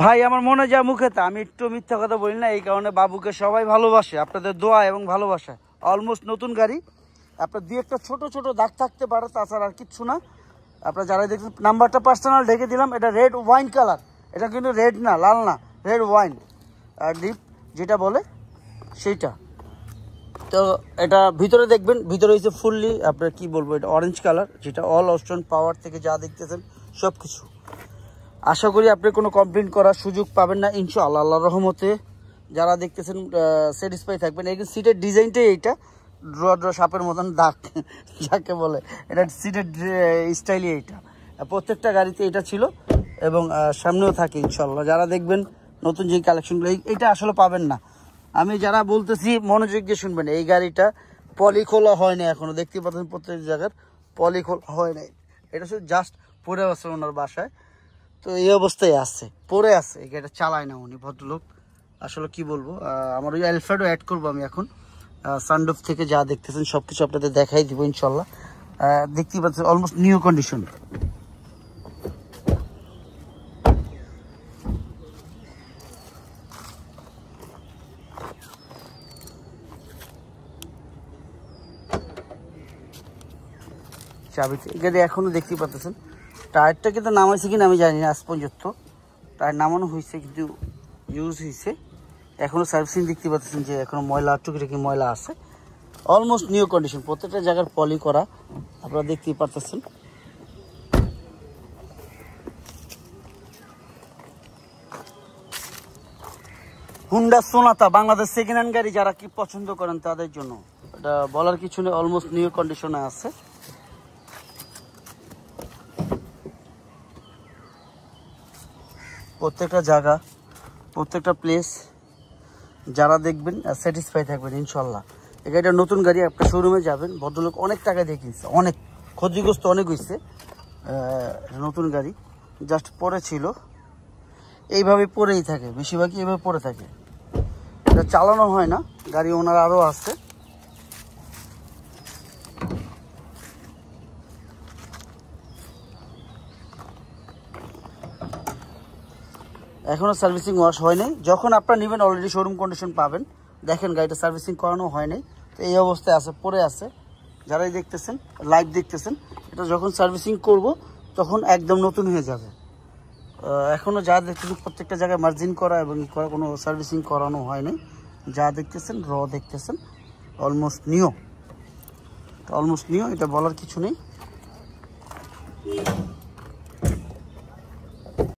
ভাই আমার মনে যা মুখেতে, আমি একটু মিথ্যা কথা বলি না, এই কারণে বাবুকে সবাই ভালোবাসে, আপনাদের দোয়া এবং ভালোবাসা। অলমোস্ট নতুন গাড়ি, আপনার দুই একটা ছোট ছোট দাগ থাকতে পারে, তাছাড়া আর কিচ্ছু না। আপনারা যারা দেখছেন, নাম্বারটা পার্সোনাল ঢেকে দিলাম। এটা রেড ওয়াইন কালার, এটা কিন্তু রেড না, লাল না, রেড ওয়াইন ডিপ যেটা বলে সেইটা। তো এটা ভিতরে দেখবেন, ভিতরে হচ্ছে ফুললি আপনার কি বলবো, এটা অরেঞ্জ কালার, যেটা অল অপশন পাওয়ার থেকে যা দেখতেছেন সব কিছু। আশা করি আপনি কোনো কমপ্লেন করার সুযোগ পাবেন না ইনশাআল্লাহ, আল্লাহর রহমতে। যারা দেখতেছেন স্যাটিসফাই থাকবেন। এই সিটের ডিজাইনটাই এইটা, ড্র সাপের মতন দাগ যাকে বলে, এটা সিটের স্টাইলই এইটা। প্রত্যেকটা গাড়িতে এটা ছিল এবং সামনেও থাকে ইনশাআল্লাহ। যারা দেখবেন নতুন যে কালেকশনগুলো, এইটা আসলে পাবেন না। আমি যারা বলতেছি মনোযোগ দিয়ে শুনবেন, এই গাড়িটা পলি খোলা হয় না এখনো, দেখতে পাচ্ছেন প্রত্যেক জায়গার পলি খোলা হয় নাই। এটা শুধু জাস্ট পরে আছে ওনার বাসায়, তো এই অবস্থায় আছে, পরে আছে। এই গাড়িটা চালায় না উনি, ভদ্রলোক। আসলে কি বলবো, আমার ওই অ্যালফ্রেডও অ্যাড করবো আমি এখন। সানরুফ থেকে যা দেখতেছেন সব কিছু আপনাদের দেখাই দিব ইনশাল্লাহ। দেখতেই পাচ্ছেন অলমোস্ট নিউ কন্ডিশন। চাবিতে এই গাড়ি এখনো দেখতেই পাচ্ছেন। টায়ারটা কিন্তু নামাইছে কিনা আমি জানি না, আজ পর্যন্ত টায়ার নামানো হয়েছে কিন্তু ইউজ হয়েছে। এখনো সার্ভিসিং দেখতে পাচ্ছেন যে এখনো ময়লা টুকিটাকি ময়লা আছে। অলমোস্ট নিউ কন্ডিশন, প্রত্যেকটা জায়গার পলি করা আপনারা দেখতেই পাচ্ছেন। হুন্ডা সোনাতা বাংলাদেশ সেকেন্ড হ্যান্ড গাড়ি যারা কি পছন্দ করেন তাদের জন্য এটা বলার কিছু নেই, অলমোস্ট নিউ কন্ডিশনে আছে। প্রত্যেকটা জায়গা, প্রত্যেকটা প্লেস যারা দেখবেন স্যাটিসফাই থাকবেন ইনশাল্লাহ। এই গাড়িটা নতুন গাড়ি, একটা শোরুমে যাবেন, ভদ্রলোক অনেক টাকা দিয়ে কিনছে, অনেক ক্ষতিগ্রস্ত অনেক হয়েছে। নতুন গাড়ি জাস্ট পরে ছিল, এইভাবে পরেই থাকে, বেশিরভাগই এইভাবে পরে থাকে। এটা চালানো হয় না, গাড়ি ওনার আরও আছে। এখনও সার্ভিসিং ওয়াশ হয় নাই। যখন আপনারা নেবেন অলরেডি শোরুম কন্ডিশন পাবেন। দেখেন গাড়িটা সার্ভিসিং করানো হয় নাই, তো এই অবস্থায় আছে, পরে আছে। যারাই দেখতেছেন লাইভ দেখতেছেন, এটা যখন সার্ভিসিং করব তখন একদম নতুন হয়ে যাবে। এখনও যা দেখতেছেন প্রত্যেকটা জায়গায় মার্জিন করা এবং করা, কোনো সার্ভিসিং করানো হয় নাই। যা দেখতেছেন র দেখতেছেন, অলমোস্ট নিউ, এটা বলার কিছু নেই।